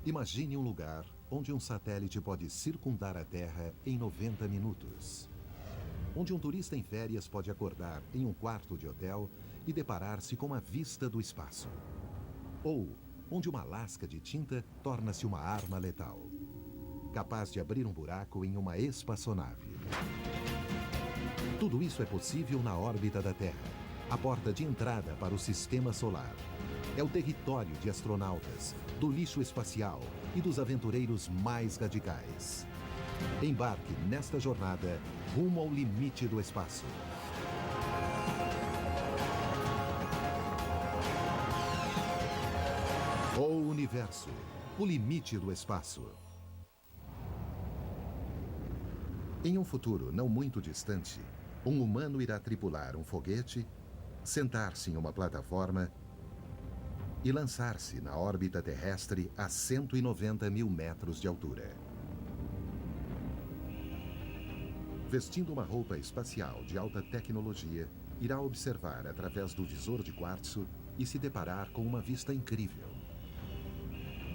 Imagine um lugar onde um satélite pode circundar a Terra em 90 minutos. Onde um turista em férias pode acordar em um quarto de hotel e deparar-se com a vista do espaço. Ou onde uma lasca de tinta torna-se uma arma letal, capaz de abrir um buraco em uma espaçonave. Tudo isso é possível na órbita da Terra, a porta de entrada para o Sistema Solar. É o território de astronautas, do lixo espacial e dos aventureiros mais radicais. Embarque nesta jornada rumo ao limite do espaço. O universo, o limite do espaço. Em um futuro não muito distante, um humano irá tripular um foguete, sentar-se em uma plataforma e lançar-se na órbita terrestre a 190 mil metros de altura. Vestindo uma roupa espacial de alta tecnologia, irá observar através do visor de quartzo e se deparar com uma vista incrível.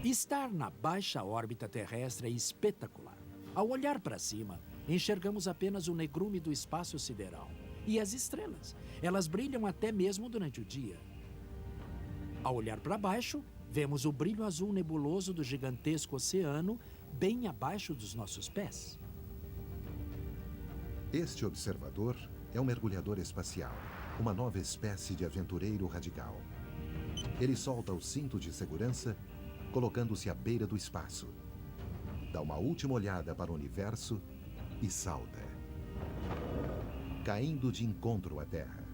Estar na baixa órbita terrestre é espetacular. Ao olhar para cima, enxergamos apenas o negrume do espaço sideral. E as estrelas. Elas brilham até mesmo durante o dia. Ao olhar para baixo, vemos o brilho azul nebuloso do gigantesco oceano bem abaixo dos nossos pés. Este observador é um mergulhador espacial, uma nova espécie de aventureiro radical. Ele solta o cinto de segurança, colocando-se à beira do espaço. Dá uma última olhada para o universo e salta, caindo de encontro à Terra.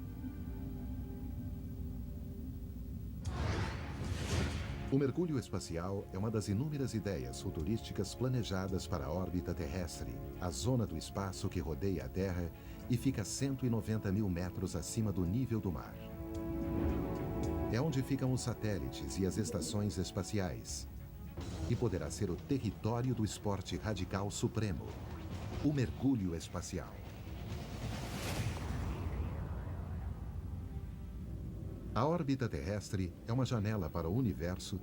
O mergulho espacial é uma das inúmeras ideias futurísticas planejadas para a órbita terrestre, a zona do espaço que rodeia a Terra e fica a 190 mil metros acima do nível do mar. É onde ficam os satélites e as estações espaciais. E poderá ser o território do esporte radical supremo, o mergulho espacial. A órbita terrestre é uma janela para o universo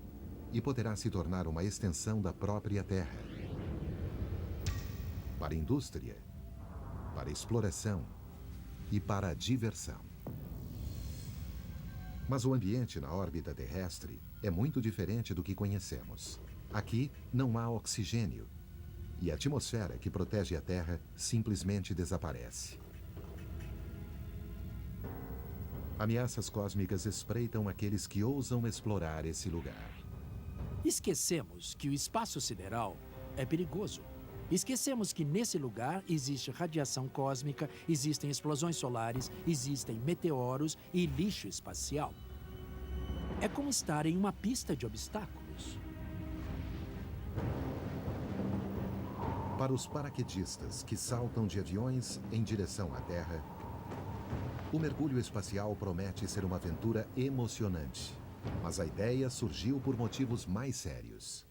e poderá se tornar uma extensão da própria Terra. Para a indústria, para a exploração e para a diversão. Mas o ambiente na órbita terrestre é muito diferente do que conhecemos. Aqui não há oxigênio e a atmosfera que protege a Terra simplesmente desaparece. Ameaças cósmicas espreitam aqueles que ousam explorar esse lugar. Esquecemos que o espaço sideral é perigoso. Esquecemos que nesse lugar existe radiação cósmica, existem explosões solares, existem meteoros e lixo espacial. É como estar em uma pista de obstáculos. Para os paraquedistas que saltam de aviões em direção à Terra, o mergulho espacial promete ser uma aventura emocionante, mas a ideia surgiu por motivos mais sérios.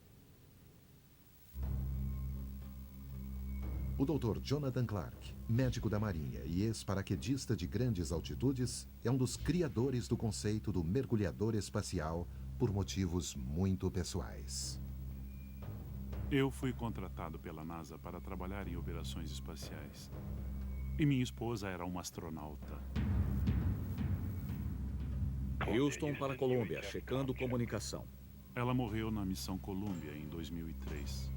O Dr. Jonathan Clark, médico da Marinha e ex-paraquedista de grandes altitudes, é um dos criadores do conceito do mergulhador espacial por motivos muito pessoais. Eu fui contratado pela NASA para trabalhar em operações espaciais. E minha esposa era uma astronauta. Houston para Colômbia, checando comunicação. Ela morreu na missão Columbia em 2003.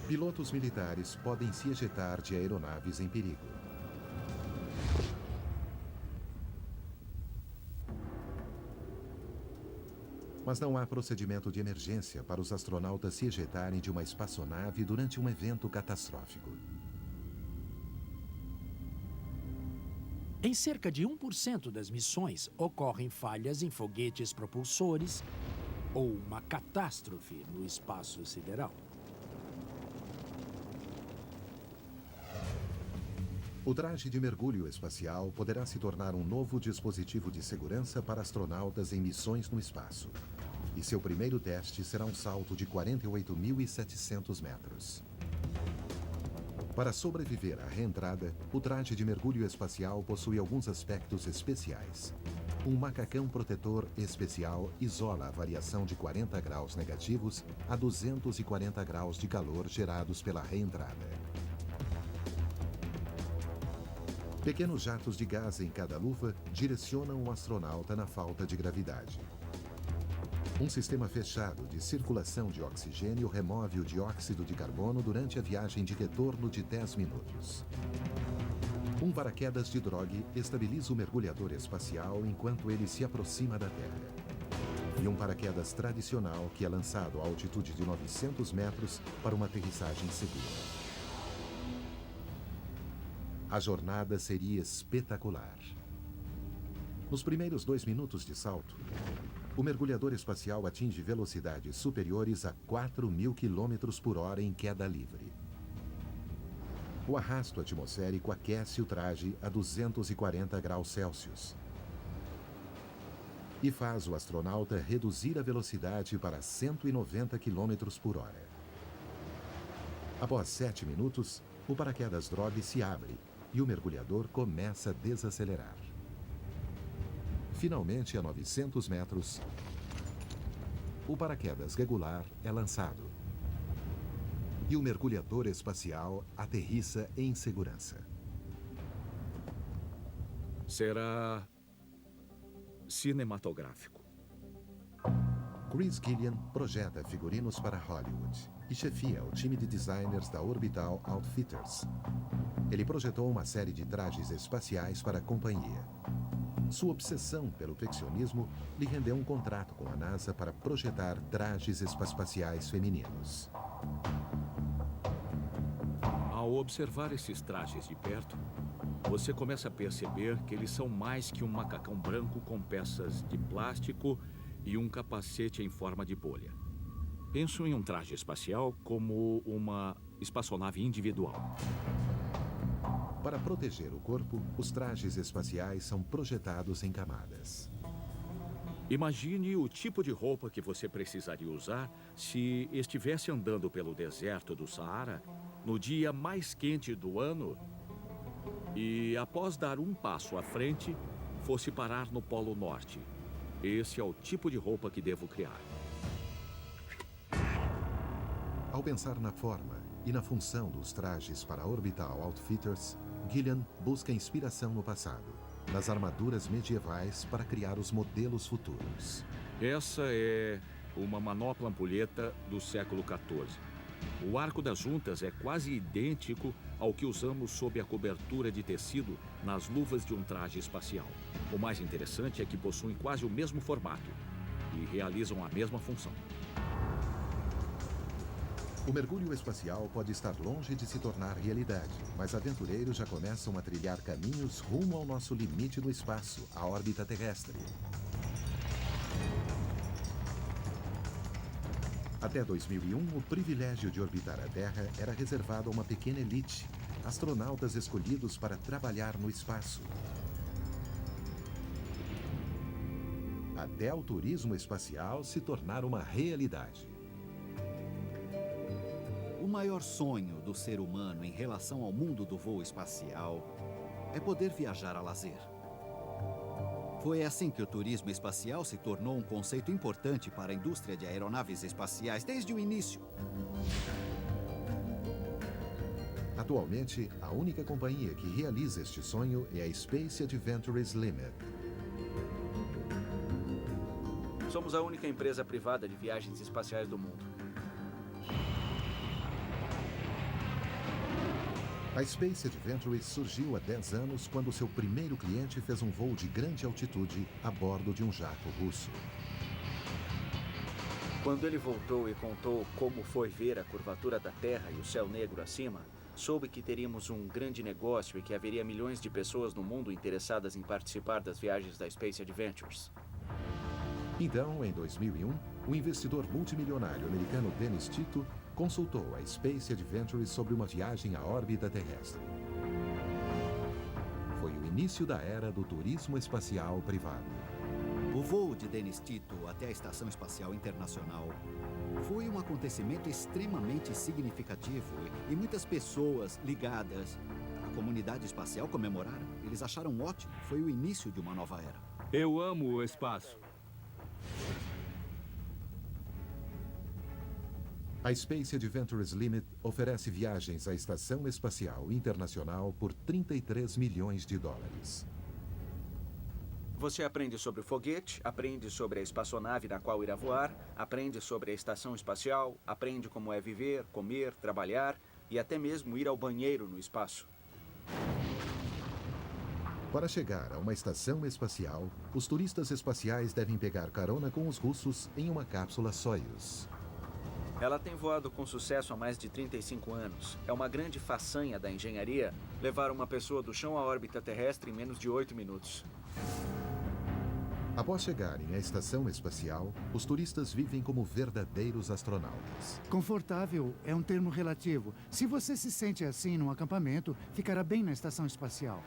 Pilotos militares podem se ejetar de aeronaves em perigo. Mas não há procedimento de emergência para os astronautas se ejetarem de uma espaçonave durante um evento catastrófico. Em cerca de 1% das missões ocorrem falhas em foguetes propulsores ou uma catástrofe no espaço sideral. O traje de mergulho espacial poderá se tornar um novo dispositivo de segurança para astronautas em missões no espaço. E seu primeiro teste será um salto de 48.700 metros. Para sobreviver à reentrada, o traje de mergulho espacial possui alguns aspectos especiais. Um macacão protetor especial isola a variação de 40 graus negativos a 240 graus de calor gerados pela reentrada. Pequenos jatos de gás em cada luva direcionam o astronauta na falta de gravidade. Um sistema fechado de circulação de oxigênio remove o dióxido de carbono durante a viagem de retorno de 10 minutos. Um paraquedas de drogue estabiliza o mergulhador espacial enquanto ele se aproxima da Terra. E um paraquedas tradicional que é lançado a altitude de 900 metros para uma aterrissagem segura. A jornada seria espetacular. Nos primeiros 2 minutos de salto, o mergulhador espacial atinge velocidades superiores a 4.000 km/h em queda livre. O arrasto atmosférico aquece o traje a 240 graus Celsius e faz o astronauta reduzir a velocidade para 190 km/h. Após 7 minutos, o paraquedas drogue se abre e o mergulhador começa a desacelerar. Finalmente, a 900 metros, o paraquedas regular é lançado e o mergulhador espacial aterrissa em segurança. Será cinematográfico. Chris Gillian projeta figurinos para Hollywood e chefia o time de designers da Orbital Outfitters. Ele projetou uma série de trajes espaciais para a companhia. Sua obsessão pelo ficcionismo lhe rendeu um contrato com a NASA para projetar trajes espaciais femininos. Ao observar esses trajes de perto, você começa a perceber que eles são mais que um macacão branco com peças de plástico e um capacete em forma de bolha. Penso em um traje espacial como uma espaçonave individual. Para proteger o corpo, os trajes espaciais são projetados em camadas. Imagine o tipo de roupa que você precisaria usar se estivesse andando pelo deserto do Saara no dia mais quente do ano e, após dar um passo à frente, fosse parar no Polo Norte. Esse é o tipo de roupa que devo criar. Ao pensar na forma e na função dos trajes para a Orbital Outfitters, Gillian busca inspiração no passado, nas armaduras medievais para criar os modelos futuros. Essa é uma manopla ampulheta do século XIV. O arco das juntas é quase idêntico ao que usamos sob a cobertura de tecido nas luvas de um traje espacial. O mais interessante é que possuem quase o mesmo formato e realizam a mesma função. O mergulho espacial pode estar longe de se tornar realidade, mas aventureiros já começam a trilhar caminhos rumo ao nosso limite no espaço, a órbita terrestre. Até 2001, o privilégio de orbitar a Terra era reservado a uma pequena elite, astronautas escolhidos para trabalhar no espaço. Até o turismo espacial se tornar uma realidade. O maior sonho do ser humano em relação ao mundo do voo espacial é poder viajar a lazer. Foi assim que o turismo espacial se tornou um conceito importante para a indústria de aeronaves espaciais desde o início. Atualmente, a única companhia que realiza este sonho é a Space Adventures Limited. Somos a única empresa privada de viagens espaciais do mundo. A Space Adventures surgiu há 10 anos quando seu primeiro cliente fez um voo de grande altitude a bordo de um jato russo. Quando ele voltou e contou como foi ver a curvatura da Terra e o céu negro acima, soube que teríamos um grande negócio e que haveria milhões de pessoas no mundo interessadas em participar das viagens da Space Adventures. Então, em 2001, o investidor multimilionário americano Dennis Tito consultou a Space Adventures sobre uma viagem à órbita terrestre. Foi o início da era do turismo espacial privado. O voo de Dennis Tito até a Estação Espacial Internacional foi um acontecimento extremamente significativo e muitas pessoas ligadas à comunidade espacial comemoraram. Eles acharam ótimo, foi o início de uma nova era. Eu amo o espaço. A Space Adventures Limit oferece viagens à Estação Espacial Internacional por 33 milhões de dólares. Você aprende sobre o foguete, aprende sobre a espaçonave na qual irá voar, aprende sobre a estação espacial, aprende como é viver, comer, trabalhar e até mesmo ir ao banheiro no espaço. Para chegar a uma estação espacial, os turistas espaciais devem pegar carona com os russos em uma cápsula Soyuz. Ela tem voado com sucesso há mais de 35 anos. É uma grande façanha da engenharia levar uma pessoa do chão à órbita terrestre em menos de 8 minutos. Após chegarem à estação espacial, os turistas vivem como verdadeiros astronautas. Confortável é um termo relativo. Se você se sente assim num acampamento, ficará bem na estação espacial.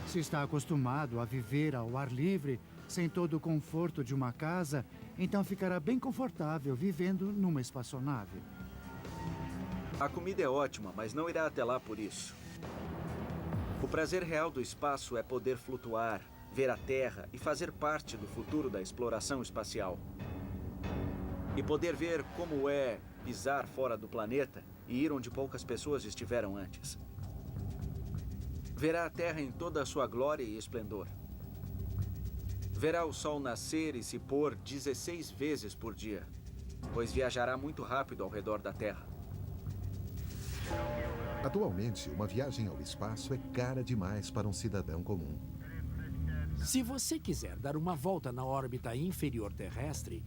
Se está acostumado a viver ao ar livre, sem todo o conforto de uma casa, então ficará bem confortável vivendo numa espaçonave. A comida é ótima, mas não irá até lá por isso. O prazer real do espaço é poder flutuar, ver a Terra e fazer parte do futuro da exploração espacial. E poder ver como é pisar fora do planeta e ir onde poucas pessoas estiveram antes. Verá a Terra em toda a sua glória e esplendor. Verá o Sol nascer e se pôr 16 vezes por dia, pois viajará muito rápido ao redor da Terra. Atualmente, uma viagem ao espaço é cara demais para um cidadão comum. Se você quiser dar uma volta na órbita inferior terrestre,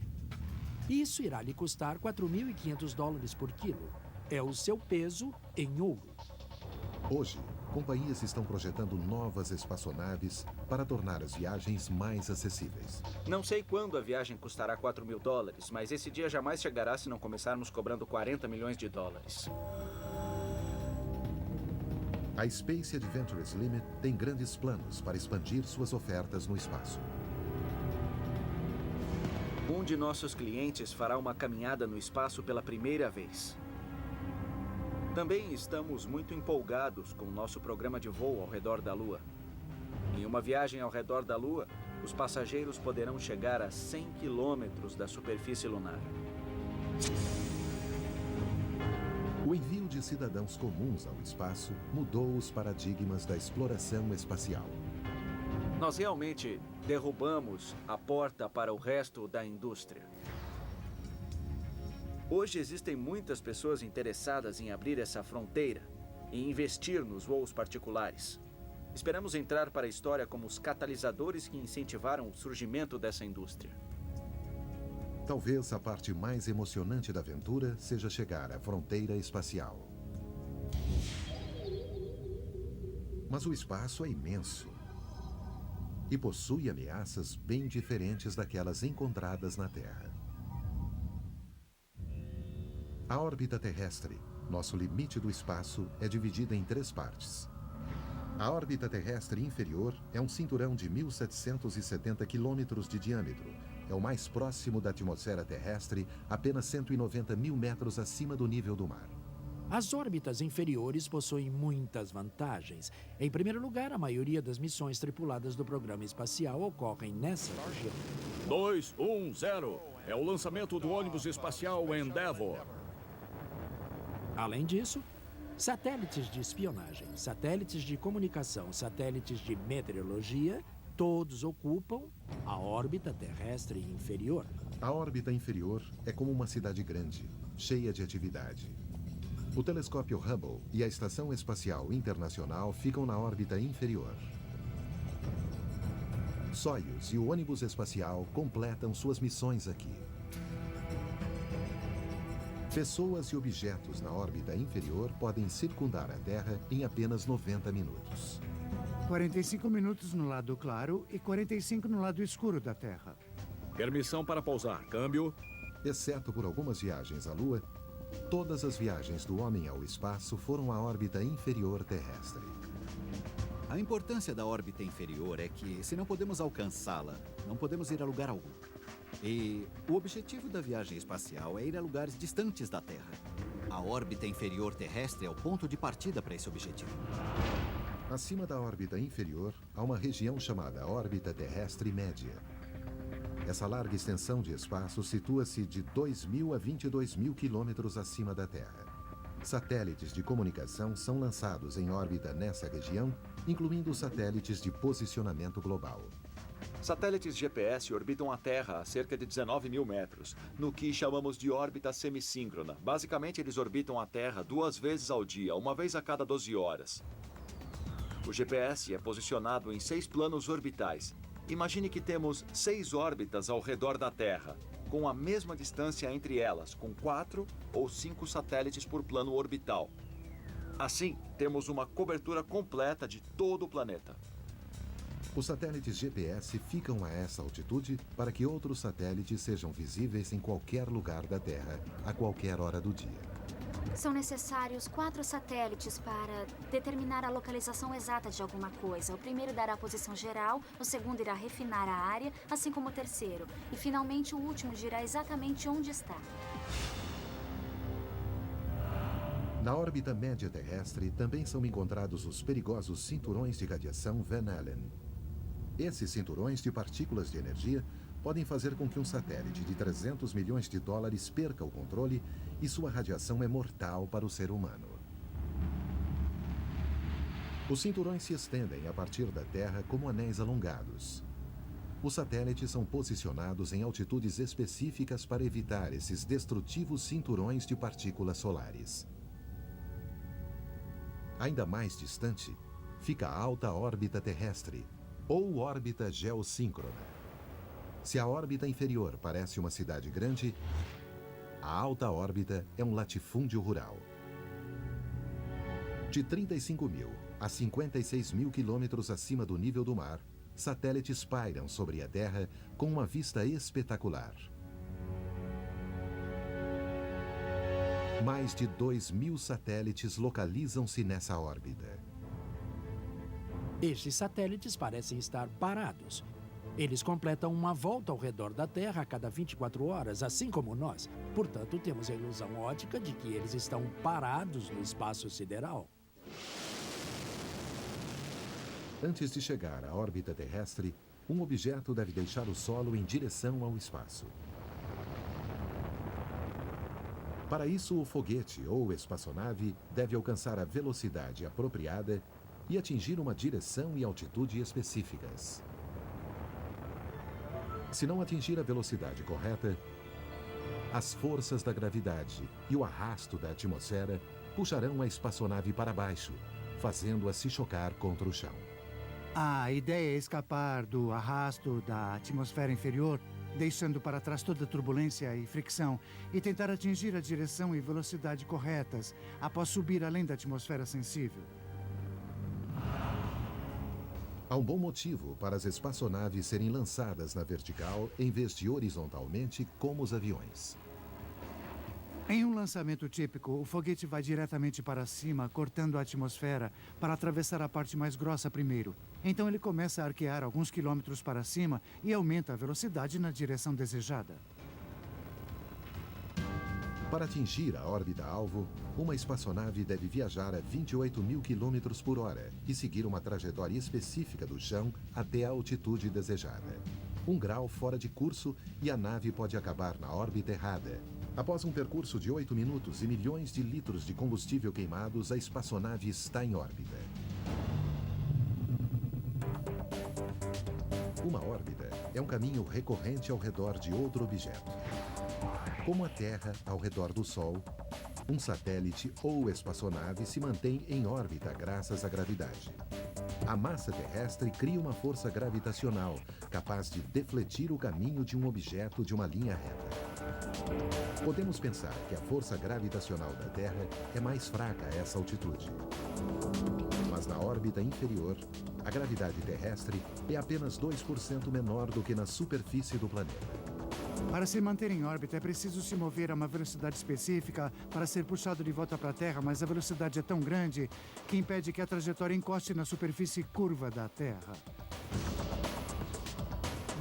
isso irá lhe custar 4.500 dólares por quilo. É o seu peso em ouro. Hoje, companhias estão projetando novas espaçonaves para tornar as viagens mais acessíveis. Não sei quando a viagem custará 4 mil dólares, mas esse dia jamais chegará se não começarmos cobrando 40 milhões de dólares. A Space Adventures Limit tem grandes planos para expandir suas ofertas no espaço. Um de nossos clientes fará uma caminhada no espaço pela primeira vez. Também estamos muito empolgados com o nosso programa de voo ao redor da Lua. Em uma viagem ao redor da Lua, os passageiros poderão chegar a 100 quilômetros da superfície lunar. O envio de cidadãos comuns ao espaço mudou os paradigmas da exploração espacial. Nós realmente derrubamos a porta para o resto da indústria. Hoje existem muitas pessoas interessadas em abrir essa fronteira e investir nos voos particulares. Esperamos entrar para a história como os catalisadores que incentivaram o surgimento dessa indústria. Talvez a parte mais emocionante da aventura seja chegar à fronteira espacial. Mas o espaço é imenso e possui ameaças bem diferentes daquelas encontradas na Terra. A órbita terrestre, nosso limite do espaço, é dividida em 3 partes. A órbita terrestre inferior é um cinturão de 1.770 quilômetros de diâmetro. É o mais próximo da atmosfera terrestre, apenas 190 mil metros acima do nível do mar. As órbitas inferiores possuem muitas vantagens. Em primeiro lugar, a maioria das missões tripuladas do programa espacial ocorrem nessa região. 210. É o lançamento do ônibus espacial Endeavour. Além disso, satélites de espionagem, satélites de comunicação, satélites de meteorologia, todos ocupam a órbita terrestre inferior. A órbita inferior é como uma cidade grande, cheia de atividade. O telescópio Hubble e a Estação Espacial Internacional ficam na órbita inferior. Soyuz e o ônibus espacial completam suas missões aqui. Pessoas e objetos na órbita inferior podem circundar a Terra em apenas 90 minutos. 45 minutos no lado claro e 45 no lado escuro da Terra. Permissão para pousar. Câmbio. Exceto por algumas viagens à Lua, todas as viagens do homem ao espaço foram à órbita inferior terrestre. A importância da órbita inferior é que, se não podemos alcançá-la, não podemos ir a lugar algum. E o objetivo da viagem espacial é ir a lugares distantes da Terra. A órbita inferior terrestre é o ponto de partida para esse objetivo. Acima da órbita inferior, há uma região chamada órbita terrestre média. Essa larga extensão de espaço situa-se de 2.000 a 22.000 quilômetros acima da Terra. Satélites de comunicação são lançados em órbita nessa região, incluindo satélites de posicionamento global. Satélites GPS orbitam a Terra a cerca de 19 mil metros, no que chamamos de órbita semissíncrona. Basicamente, eles orbitam a Terra 2 vezes ao dia, uma vez a cada 12 horas. O GPS é posicionado em 6 planos orbitais. Imagine que temos 6 órbitas ao redor da Terra, com a mesma distância entre elas, com 4 ou 5 satélites por plano orbital. Assim, temos uma cobertura completa de todo o planeta. Os satélites GPS ficam a essa altitude para que outros satélites sejam visíveis em qualquer lugar da Terra, a qualquer hora do dia. São necessários 4 satélites para determinar a localização exata de alguma coisa. O primeiro dará a posição geral, o segundo irá refinar a área, assim como o terceiro. E, finalmente, o último dirá exatamente onde está. Na órbita média terrestre também são encontrados os perigosos cinturões de radiação Van Allen. Esses cinturões de partículas de energia podem fazer com que um satélite de 300 milhões de dólares perca o controle e sua radiação é mortal para o ser humano. Os cinturões se estendem a partir da Terra como anéis alongados. Os satélites são posicionados em altitudes específicas para evitar esses destrutivos cinturões de partículas solares. Ainda mais distante, fica a alta órbita terrestre, ou órbita geossíncrona. Se a órbita inferior parece uma cidade grande, a alta órbita é um latifúndio rural. De 35 mil a 56 mil quilômetros acima do nível do mar, satélites pairam sobre a Terra com uma vista espetacular. Mais de 2.000 satélites localizam-se nessa órbita. Estes satélites parecem estar parados. Eles completam uma volta ao redor da Terra a cada 24 horas, assim como nós. Portanto, temos a ilusão ótica de que eles estão parados no espaço sideral. Antes de chegar à órbita terrestre, um objeto deve deixar o solo em direção ao espaço. Para isso, o foguete ou espaçonave deve alcançar a velocidade apropriada e atingir uma direção e altitude específicas. Se não atingir a velocidade correta, as forças da gravidade e o arrasto da atmosfera puxarão a espaçonave para baixo, fazendo-a se chocar contra o chão. A ideia é escapar do arrasto da atmosfera inferior, deixando para trás toda a turbulência e fricção, e tentar atingir a direção e velocidade corretas após subir além da atmosfera sensível. Há um bom motivo para as espaçonaves serem lançadas na vertical em vez de horizontalmente como os aviões. Em um lançamento típico, o foguete vai diretamente para cima, cortando a atmosfera para atravessar a parte mais grossa primeiro. Então ele começa a arquear alguns quilômetros para cima e aumenta a velocidade na direção desejada. Para atingir a órbita-alvo, uma espaçonave deve viajar a 28 mil quilômetros por hora e seguir uma trajetória específica do chão até a altitude desejada. 1 grau fora de curso e a nave pode acabar na órbita errada. Após um percurso de 8 minutos e milhões de litros de combustível queimados, a espaçonave está em órbita. Uma órbita é um caminho recorrente ao redor de outro objeto. Como a Terra ao redor do Sol, um satélite ou espaçonave se mantém em órbita graças à gravidade. A massa terrestre cria uma força gravitacional capaz de defletir o caminho de um objeto de uma linha reta. Podemos pensar que a força gravitacional da Terra é mais fraca a essa altitude. Mas na órbita inferior, a gravidade terrestre é apenas 2% menor do que na superfície do planeta. Para se manter em órbita, é preciso se mover a uma velocidade específica para ser puxado de volta para a Terra, mas a velocidade é tão grande que impede que a trajetória encoste na superfície curva da Terra.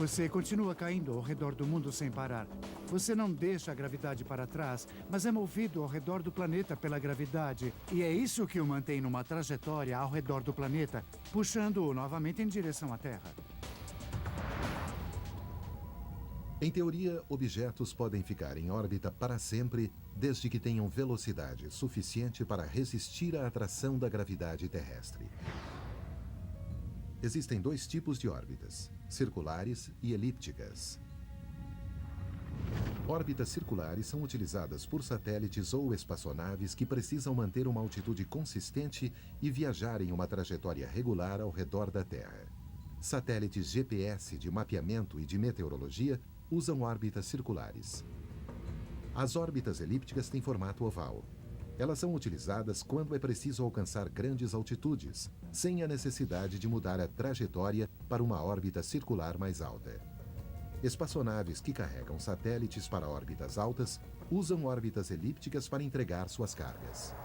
Você continua caindo ao redor do mundo sem parar. Você não deixa a gravidade para trás, mas é movido ao redor do planeta pela gravidade. E é isso que o mantém numa trajetória ao redor do planeta, puxando-o novamente em direção à Terra. Em teoria, objetos podem ficar em órbita para sempre, desde que tenham velocidade suficiente para resistir à atração da gravidade terrestre. Existem dois tipos de órbitas, circulares e elípticas. Órbitas circulares são utilizadas por satélites ou espaçonaves que precisam manter uma altitude consistente e viajar em uma trajetória regular ao redor da Terra. Satélites GPS de mapeamento e de meteorologia usam órbitas circulares. As órbitas elípticas têm formato oval. Elas são utilizadas quando é preciso alcançar grandes altitudes, sem a necessidade de mudar a trajetória para uma órbita circular mais alta. Espaçonaves que carregam satélites para órbitas altas usam órbitas elípticas para entregar suas cargas.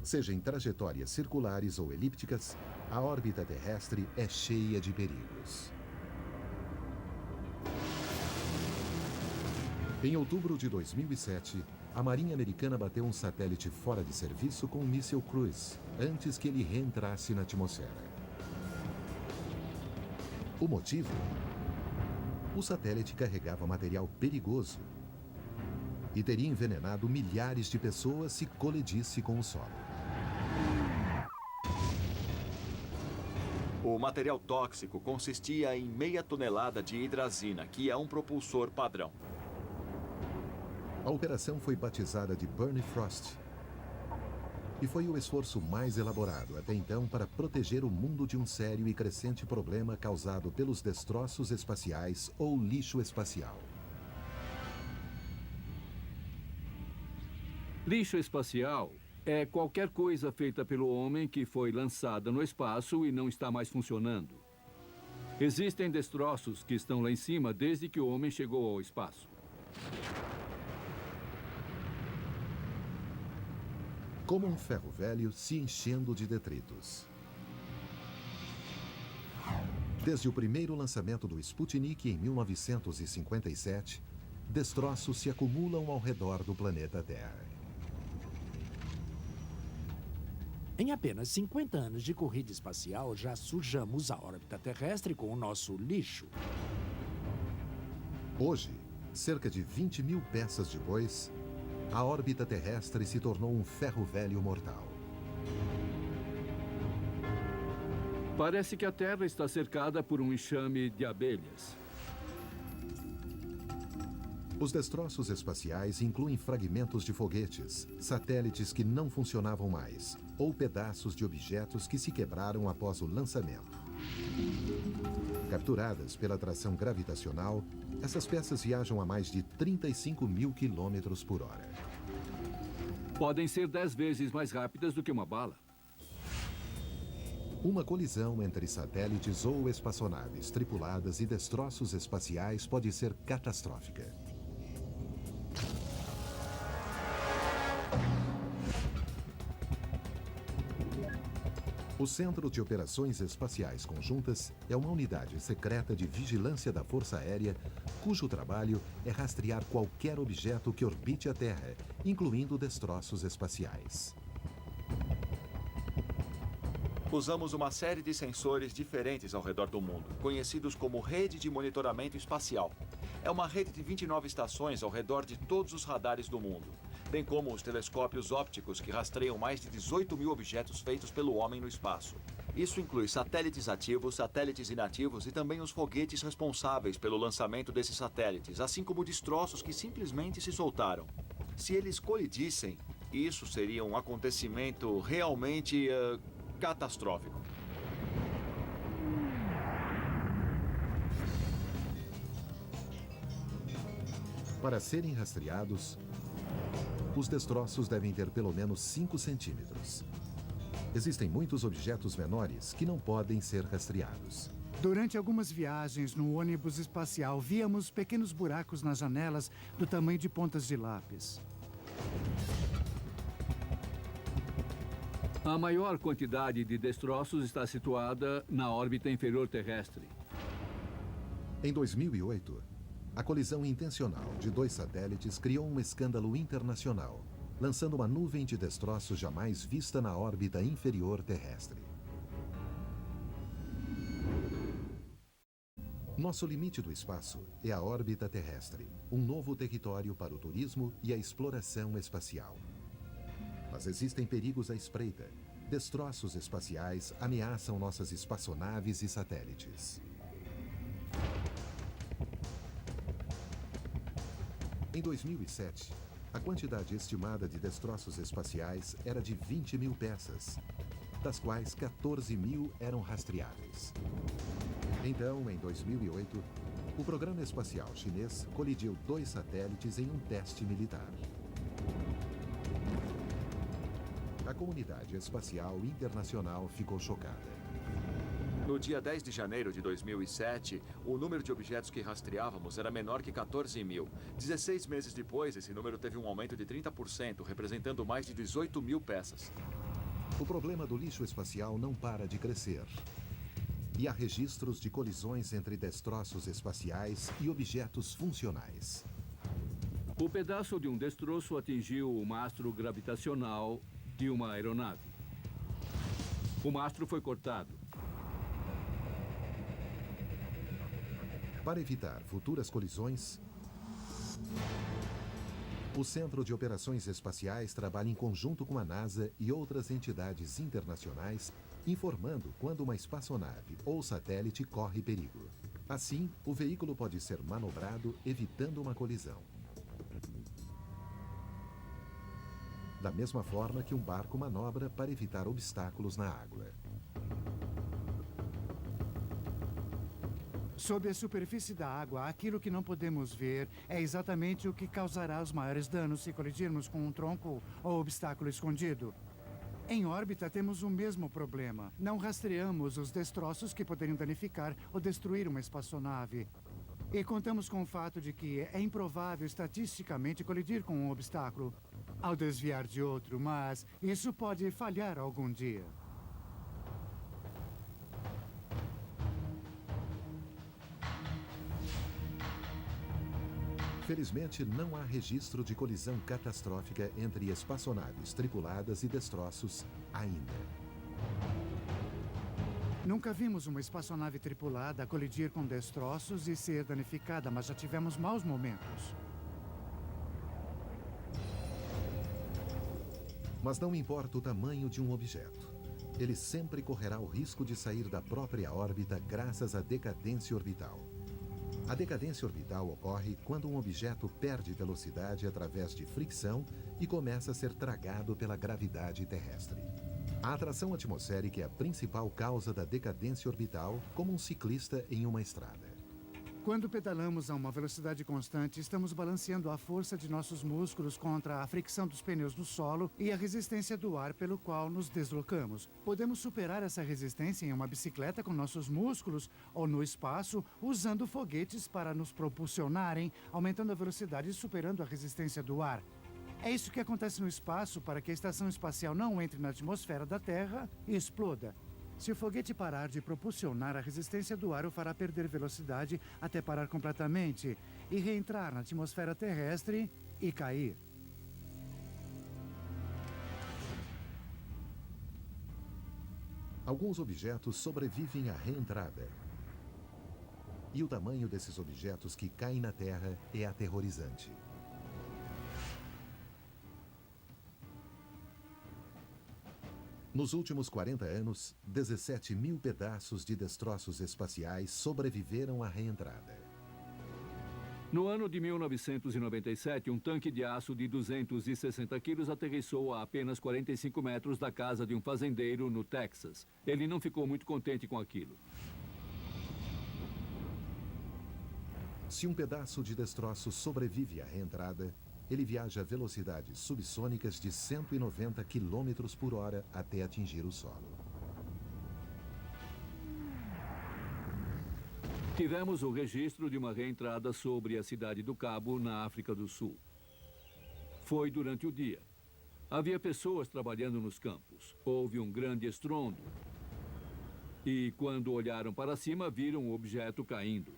Seja em trajetórias circulares ou elípticas, a órbita terrestre é cheia de perigos. Em outubro de 2007, a Marinha Americana bateu um satélite fora de serviço com um míssil Cruise, antes que ele reentrasse na atmosfera. O motivo? O satélite carregava material perigoso e teria envenenado milhares de pessoas se colidisse com o solo. O material tóxico consistia em meia tonelada de hidrazina, que é um propulsor padrão. A operação foi batizada de Burn Frost e foi o esforço mais elaborado até então para proteger o mundo de um sério e crescente problema causado pelos destroços espaciais ou lixo espacial. Lixo espacial é qualquer coisa feita pelo homem que foi lançada no espaço e não está mais funcionando. Existem destroços que estão lá em cima desde que o homem chegou ao espaço. Como um ferro velho se enchendo de detritos. Desde o primeiro lançamento do Sputnik em 1957, destroços se acumulam ao redor do planeta Terra. Em apenas 50 anos de corrida espacial, já sujamos a órbita terrestre com o nosso lixo. Hoje, cerca de 20 mil peças depois, a órbita terrestre se tornou um ferro velho mortal. Parece que a Terra está cercada por um enxame de abelhas. Os destroços espaciais incluem fragmentos de foguetes, satélites que não funcionavam mais, ou pedaços de objetos que se quebraram após o lançamento. Capturadas pela atração gravitacional, essas peças viajam a mais de 35 mil quilômetros por hora. Podem ser 10 vezes mais rápidas do que uma bala. Uma colisão entre satélites ou espaçonaves tripuladas e destroços espaciais pode ser catastrófica. O Centro de Operações Espaciais Conjuntas é uma unidade secreta de vigilância da Força Aérea, cujo trabalho é rastrear qualquer objeto que orbite a Terra, incluindo destroços espaciais. Usamos uma série de sensores diferentes ao redor do mundo, conhecidos como Rede de Monitoramento Espacial. É uma rede de 29 estações ao redor de todos os radares do mundo, bem como os telescópios ópticos que rastreiam mais de 18 mil objetos feitos pelo homem no espaço. Isso inclui satélites ativos, satélites inativos e também os foguetes responsáveis pelo lançamento desses satélites, assim como destroços que simplesmente se soltaram. Se eles colidissem, isso seria um acontecimento realmente catastrófico. Para serem rastreados, os destroços devem ter pelo menos 5 centímetros. Existem muitos objetos menores que não podem ser rastreados. Durante algumas viagens no ônibus espacial, víamos pequenos buracos nas janelas do tamanho de pontas de lápis. A maior quantidade de destroços está situada na órbita inferior terrestre. Em 2008, a colisão intencional de 2 satélites criou um escândalo internacional, lançando uma nuvem de destroços jamais vista na órbita inferior terrestre. Nosso limite do espaço é a órbita terrestre, um novo território para o turismo e a exploração espacial. Mas existem perigos à espreita. Destroços espaciais ameaçam nossas espaçonaves e satélites. Em 2007, a quantidade estimada de destroços espaciais era de 20 mil peças, das quais 14 mil eram rastreáveis. Então, em 2008, o programa espacial chinês colidiu 2 satélites em um teste militar. A comunidade espacial internacional ficou chocada. No dia 10 de janeiro de 2007, o número de objetos que rastreávamos era menor que 14 mil. 16 meses depois, esse número teve um aumento de 30%, representando mais de 18 mil peças. O problema do lixo espacial não para de crescer. E há registros de colisões entre destroços espaciais e objetos funcionais. O pedaço de um destroço atingiu o mastro gravitacional de uma aeronave. O mastro foi cortado. Para evitar futuras colisões, o Centro de Operações Espaciais trabalha em conjunto com a NASA e outras entidades internacionais, informando quando uma espaçonave ou satélite corre perigo. Assim, o veículo pode ser manobrado, evitando uma colisão. Da mesma forma que um barco manobra para evitar obstáculos na água. Sob a superfície da água, aquilo que não podemos ver é exatamente o que causará os maiores danos se colidirmos com um tronco ou obstáculo escondido. Em órbita, temos o mesmo problema. Não rastreamos os destroços que poderiam danificar ou destruir uma espaçonave. E contamos com o fato de que é improvável estatisticamente colidir com um obstáculo ao desviar de outro, mas isso pode falhar algum dia. Felizmente, não há registro de colisão catastrófica entre espaçonaves tripuladas e destroços ainda. Nunca vimos uma espaçonave tripulada colidir com destroços e ser danificada, mas já tivemos maus momentos. Mas não importa o tamanho de um objeto. Ele sempre correrá o risco de sair da própria órbita graças à decadência orbital. A decadência orbital ocorre quando um objeto perde velocidade através de fricção e começa a ser tragado pela gravidade terrestre. A atração atmosférica é a principal causa da decadência orbital, como um ciclista em uma estrada. Quando pedalamos a uma velocidade constante, estamos balanceando a força de nossos músculos contra a fricção dos pneus no solo e a resistência do ar pelo qual nos deslocamos. Podemos superar essa resistência em uma bicicleta com nossos músculos ou no espaço, usando foguetes para nos propulsionarem, aumentando a velocidade e superando a resistência do ar. É isso que acontece no espaço para que a estação espacial não entre na atmosfera da Terra e exploda. Se o foguete parar de propulsionar, a resistência do ar o fará perder velocidade até parar completamente e reentrar na atmosfera terrestre e cair. Alguns objetos sobrevivem à reentrada. E o tamanho desses objetos que caem na Terra é aterrorizante. Nos últimos 40 anos, 17 mil pedaços de destroços espaciais sobreviveram à reentrada. No ano de 1997, um tanque de aço de 260 quilos aterrissou a apenas 45 metros da casa de um fazendeiro no Texas. Ele não ficou muito contente com aquilo. Se um pedaço de destroço sobrevive à reentrada, ele viaja a velocidades subsônicas de 190 km por hora até atingir o solo. Tivemos o registro de uma reentrada sobre a cidade do Cabo, na África do Sul. Foi durante o dia. Havia pessoas trabalhando nos campos. Houve um grande estrondo. E quando olharam para cima, viram o objeto caindo.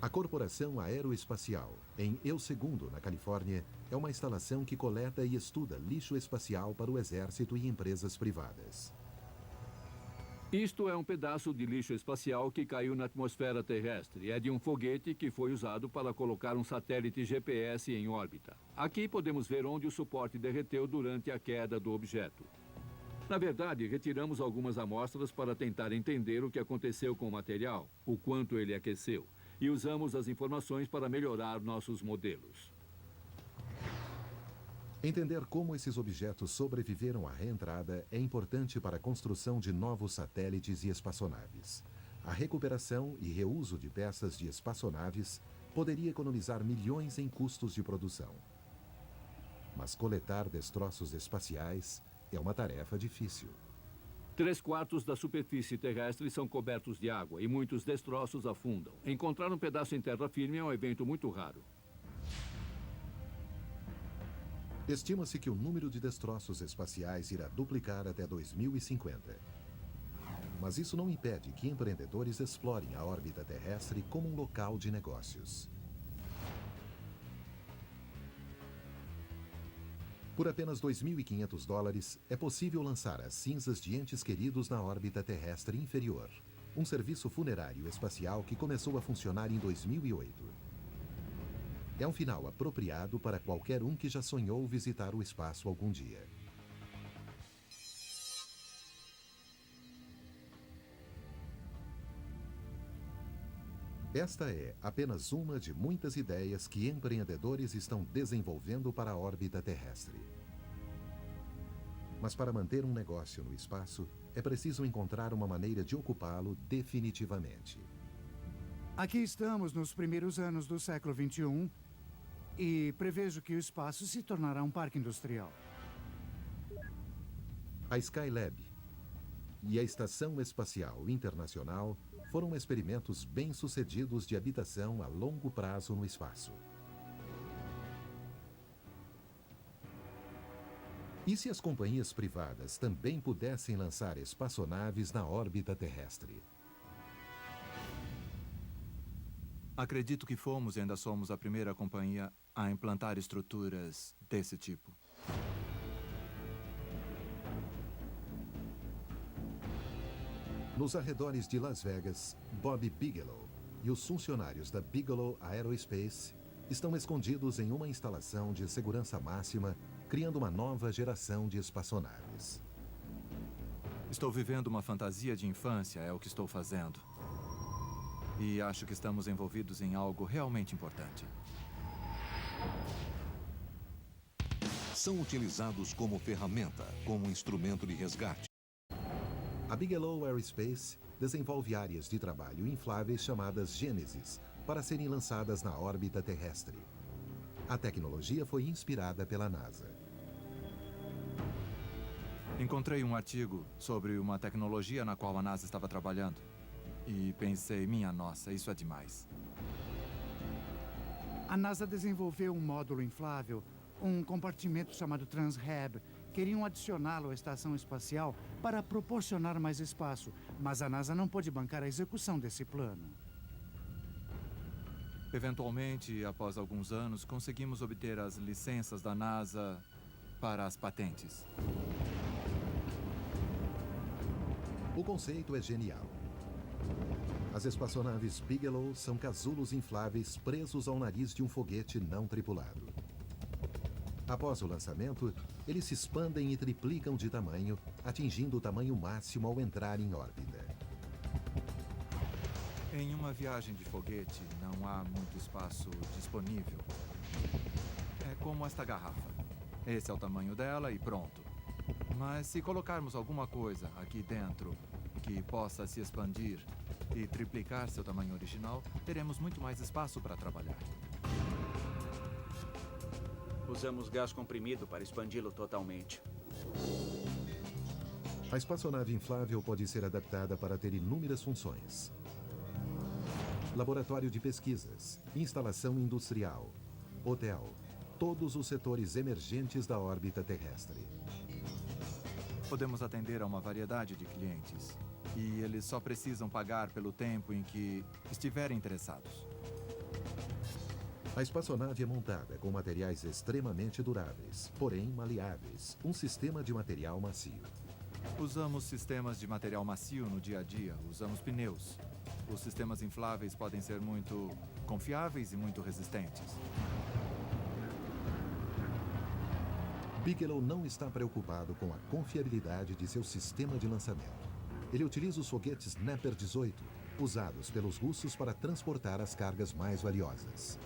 A Corporação Aeroespacial, em El Segundo, na Califórnia, é uma instalação que coleta e estuda lixo espacial para o exército e empresas privadas. Isto é um pedaço de lixo espacial que caiu na atmosfera terrestre. É de um foguete que foi usado para colocar um satélite GPS em órbita. Aqui podemos ver onde o suporte derreteu durante a queda do objeto. Na verdade, retiramos algumas amostras para tentar entender o que aconteceu com o material, o quanto ele aqueceu, e usamos as informações para melhorar nossos modelos. Entender como esses objetos sobreviveram à reentrada é importante para a construção de novos satélites e espaçonaves. A recuperação e reuso de peças de espaçonaves poderia economizar milhões em custos de produção. Mas coletar destroços espaciais é uma tarefa difícil. 3/4 da superfície terrestre são cobertos de água e muitos destroços afundam. Encontrar um pedaço em terra firme é um evento muito raro. Estima-se que o número de destroços espaciais irá duplicar até 2050. Mas isso não impede que empreendedores explorem a órbita terrestre como um local de negócios. Por apenas $2.500, é possível lançar as cinzas de entes queridos na órbita terrestre inferior, um serviço funerário espacial que começou a funcionar em 2008. É um final apropriado para qualquer um que já sonhou visitar o espaço algum dia. Esta é apenas uma de muitas ideias que empreendedores estão desenvolvendo para a órbita terrestre. Mas para manter um negócio no espaço, é preciso encontrar uma maneira de ocupá-lo definitivamente. Aqui estamos nos primeiros anos do século XXI e prevejo que o espaço se tornará um parque industrial. A Skylab e a Estação Espacial Internacional foram experimentos bem-sucedidos de habitação a longo prazo no espaço. E se as companhias privadas também pudessem lançar espaçonaves na órbita terrestre? Acredito que fomos e ainda somos a primeira companhia a implantar estruturas desse tipo. Nos arredores de Las Vegas, Bob Bigelow e os funcionários da Bigelow Aerospace estão escondidos em uma instalação de segurança máxima, criando uma nova geração de espaçonaves. Estou vivendo uma fantasia de infância, é o que estou fazendo. E acho que estamos envolvidos em algo realmente importante. São utilizados como ferramenta, como instrumento de resgate. A Bigelow Aerospace desenvolve áreas de trabalho infláveis chamadas Gênesis para serem lançadas na órbita terrestre. A tecnologia foi inspirada pela NASA. Encontrei um artigo sobre uma tecnologia na qual a NASA estava trabalhando. E pensei, minha nossa, isso é demais. A NASA desenvolveu um módulo inflável, um compartimento chamado Transhab. Queriam adicioná-lo à estação espacial para proporcionar mais espaço, mas a NASA não pôde bancar a execução desse plano. Eventualmente, após alguns anos, conseguimos obter as licenças da NASA para as patentes. O conceito é genial. As espaçonaves Bigelow são casulos infláveis presos ao nariz de um foguete não tripulado. Após o lançamento, eles se expandem e triplicam de tamanho, atingindo o tamanho máximo ao entrar em órbita. Em uma viagem de foguete, não há muito espaço disponível. É como esta garrafa. Esse é o tamanho dela e pronto. Mas se colocarmos alguma coisa aqui dentro que possa se expandir e triplicar seu tamanho original, teremos muito mais espaço para trabalhar. Usamos gás comprimido para expandi-lo totalmente. A espaçonave inflável pode ser adaptada para ter inúmeras funções. Laboratório de pesquisas, instalação industrial, hotel, todos os setores emergentes da órbita terrestre. Podemos atender a uma variedade de clientes. E eles só precisam pagar pelo tempo em que estiverem interessados. A espaçonave é montada com materiais extremamente duráveis, porém maleáveis, um sistema de material macio. Usamos sistemas de material macio no dia a dia, usamos pneus. Os sistemas infláveis podem ser muito confiáveis e muito resistentes. Bigelow não está preocupado com a confiabilidade de seu sistema de lançamento. Ele utiliza os foguetes Nepper 18, usados pelos russos para transportar as cargas mais valiosas.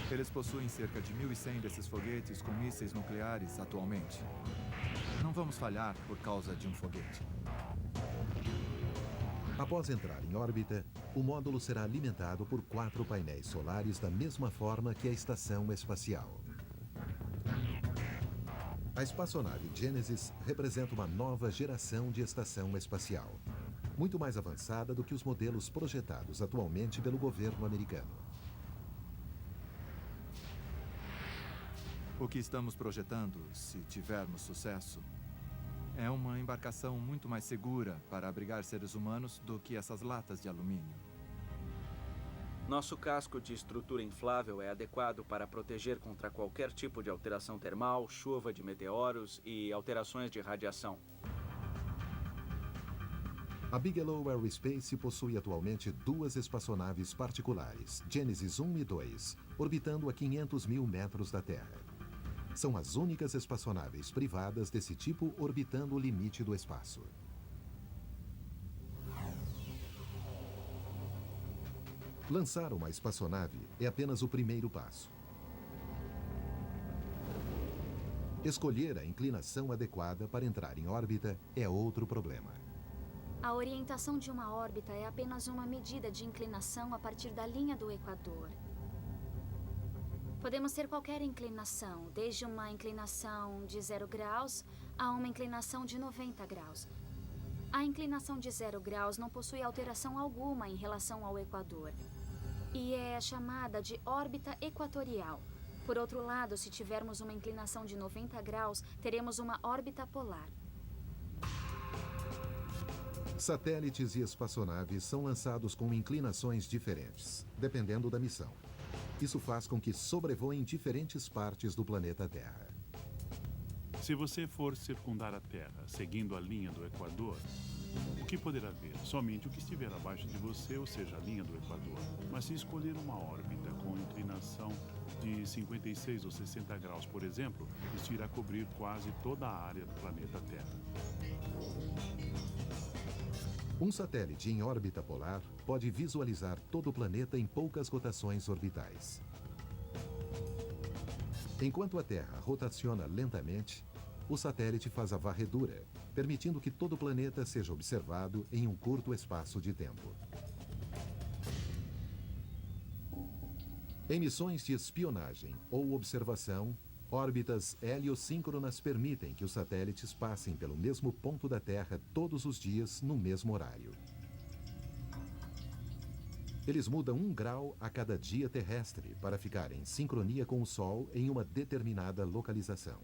Eles possuem cerca de 1.100 desses foguetes com mísseis nucleares atualmente. Não vamos falhar por causa de um foguete. Após entrar em órbita, o módulo será alimentado por 4 painéis solares da mesma forma que a estação espacial. A espaçonave Genesis representa uma nova geração de estação espacial, muito mais avançada do que os modelos projetados atualmente pelo governo americano. O que estamos projetando, se tivermos sucesso, é uma embarcação muito mais segura para abrigar seres humanos do que essas latas de alumínio. Nosso casco de estrutura inflável é adequado para proteger contra qualquer tipo de alteração termal, chuva de meteoros e alterações de radiação. A Bigelow Aerospace possui atualmente 2 espaçonaves particulares, Genesis 1 e 2, orbitando a 500 mil metros da Terra. São as únicas espaçonaves privadas desse tipo orbitando o limite do espaço. Lançar uma espaçonave é apenas o primeiro passo. Escolher a inclinação adequada para entrar em órbita é outro problema. A orientação de uma órbita é apenas uma medida de inclinação a partir da linha do Equador. Podemos ter qualquer inclinação, desde uma inclinação de 0 graus a uma inclinação de 90 graus. A inclinação de 0 graus não possui alteração alguma em relação ao Equador e é chamada de órbita equatorial. Por outro lado, se tivermos uma inclinação de 90 graus, teremos uma órbita polar. Satélites e espaçonaves são lançados com inclinações diferentes, dependendo da missão. Isso faz com que sobrevoem diferentes partes do planeta Terra. Se você for circundar a Terra seguindo a linha do Equador, o que poderá ver? Somente o que estiver abaixo de você, ou seja, a linha do Equador. Mas se escolher uma órbita com inclinação de 56 ou 60 graus, por exemplo, isso irá cobrir quase toda a área do planeta Terra. Um satélite em órbita polar pode visualizar todo o planeta em poucas rotações orbitais. Enquanto a Terra rotaciona lentamente, o satélite faz a varredura, permitindo que todo o planeta seja observado em um curto espaço de tempo. Em missões de espionagem ou observação, órbitas heliosíncronas permitem que os satélites passem pelo mesmo ponto da Terra todos os dias no mesmo horário. Eles mudam 1 grau a cada dia terrestre para ficar em sincronia com o Sol em uma determinada localização.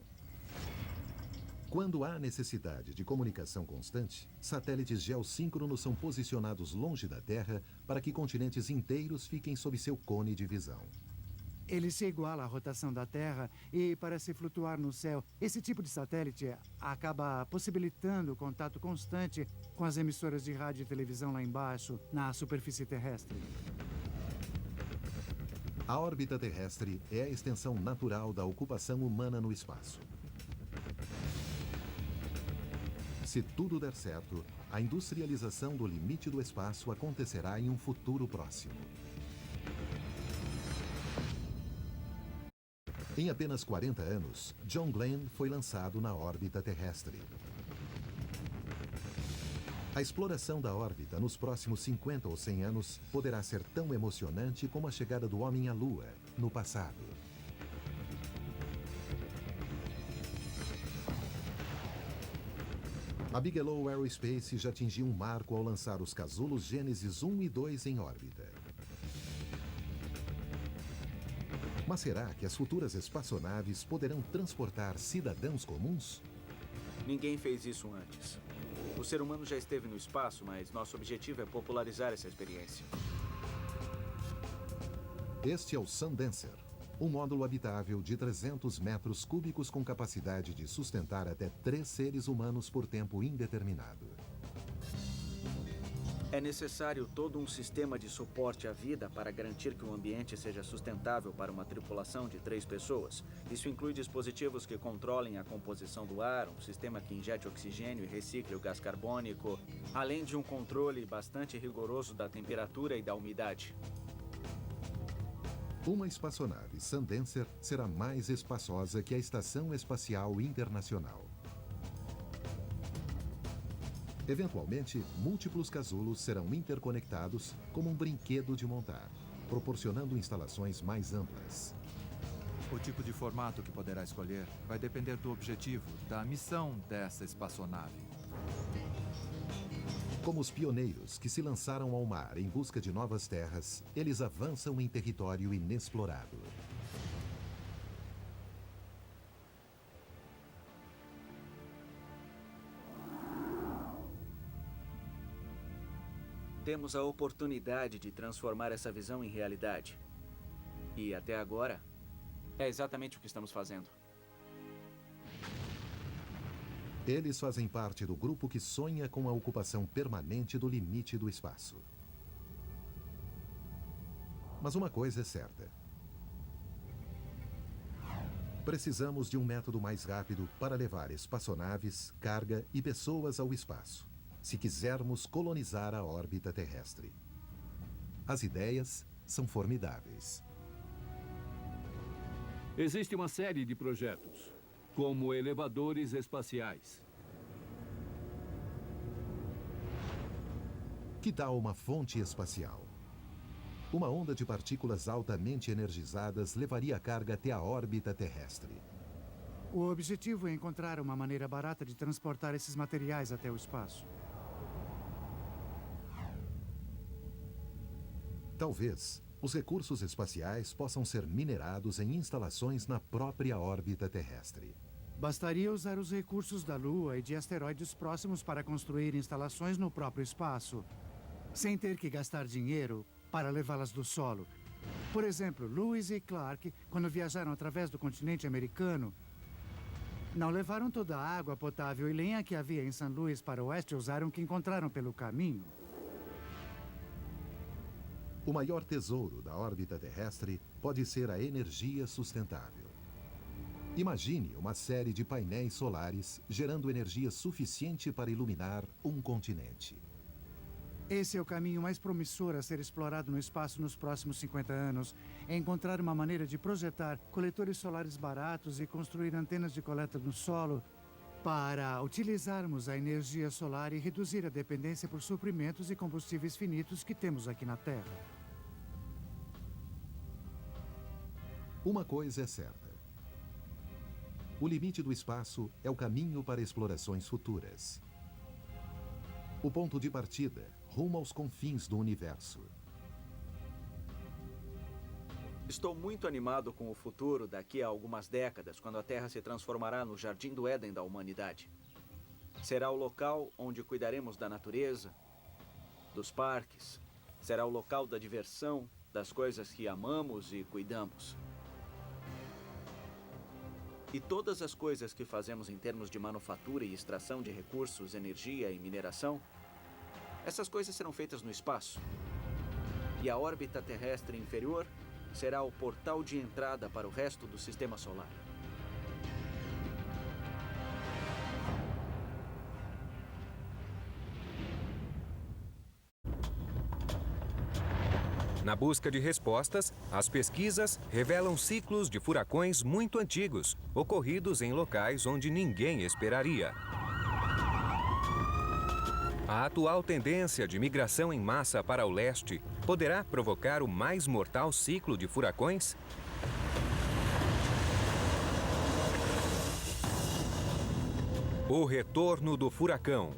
Quando há necessidade de comunicação constante, satélites geossíncronos são posicionados longe da Terra para que continentes inteiros fiquem sob seu cone de visão. Ele se iguala à rotação da Terra e, para se flutuar no céu, esse tipo de satélite acaba possibilitando contato constante com as emissoras de rádio e televisão lá embaixo, na superfície terrestre. A órbita terrestre é a extensão natural da ocupação humana no espaço. Se tudo der certo, a industrialização do limite do espaço acontecerá em um futuro próximo. Em apenas 40 anos, John Glenn foi lançado na órbita terrestre. A exploração da órbita nos próximos 50 ou 100 anos poderá ser tão emocionante como a chegada do homem à Lua no passado. A Bigelow Aerospace já atingiu um marco ao lançar os casulos Genesis 1 e 2 em órbita. Mas será que as futuras espaçonaves poderão transportar cidadãos comuns? Ninguém fez isso antes. O ser humano já esteve no espaço, mas nosso objetivo é popularizar essa experiência. Este é o Sundancer, um módulo habitável de 300 metros cúbicos com capacidade de sustentar até 3 seres humanos por tempo indeterminado. É necessário todo um sistema de suporte à vida para garantir que o ambiente seja sustentável para uma tripulação de 3 pessoas. Isso inclui dispositivos que controlem a composição do ar, um sistema que injete oxigênio e recicle o gás carbônico, além de um controle bastante rigoroso da temperatura e da umidade. Uma espaçonave Sundancer será mais espaçosa que a Estação Espacial Internacional. Eventualmente, múltiplos casulos serão interconectados como um brinquedo de montar, proporcionando instalações mais amplas. O tipo de formato que poderá escolher vai depender do objetivo, da missão dessa espaçonave. Como os pioneiros que se lançaram ao mar em busca de novas terras, eles avançam em território inexplorado. Temos a oportunidade de transformar essa visão em realidade. E até agora, é exatamente o que estamos fazendo. Eles fazem parte do grupo que sonha com a ocupação permanente do limite do espaço. Mas uma coisa é certa. Precisamos de um método mais rápido para levar espaçonaves, carga e pessoas ao espaço, se quisermos colonizar a órbita terrestre. As ideias são formidáveis. Existe uma série de projetos, como elevadores espaciais. Que tal uma fonte espacial? Uma onda de partículas altamente energizadas levaria a carga até a órbita terrestre. O objetivo é encontrar uma maneira barata de transportar esses materiais até o espaço. Talvez os recursos espaciais possam ser minerados em instalações na própria órbita terrestre. Bastaria usar os recursos da Lua e de asteroides próximos para construir instalações no próprio espaço, sem ter que gastar dinheiro para levá-las do solo. Por exemplo, Lewis e Clark, quando viajaram através do continente americano, não levaram toda a água potável e lenha que havia em St. Louis para o oeste, usaram o que encontraram pelo caminho. O maior tesouro da órbita terrestre pode ser a energia sustentável. Imagine uma série de painéis solares gerando energia suficiente para iluminar um continente. Esse é o caminho mais promissor a ser explorado no espaço nos próximos 50 anos. É encontrar uma maneira de projetar coletores solares baratos e construir antenas de coleta no solo para utilizarmos a energia solar e reduzir a dependência por suprimentos e combustíveis finitos que temos aqui na Terra. Uma coisa é certa. O limite do espaço é o caminho para explorações futuras. O ponto de partida, rumo aos confins do universo. Estou muito animado com o futuro daqui a algumas décadas, quando a Terra se transformará no Jardim do Éden da humanidade. Será o local onde cuidaremos da natureza, dos parques. Será o local da diversão, das coisas que amamos e cuidamos. E todas as coisas que fazemos em termos de manufatura e extração de recursos, energia e mineração, essas coisas serão feitas no espaço. E a órbita terrestre inferior será o portal de entrada para o resto do sistema solar. Na busca de respostas, as pesquisas revelam ciclos de furacões muito antigos, ocorridos em locais onde ninguém esperaria. A atual tendência de migração em massa para o leste poderá provocar o mais mortal ciclo de furacões? O retorno do furacão.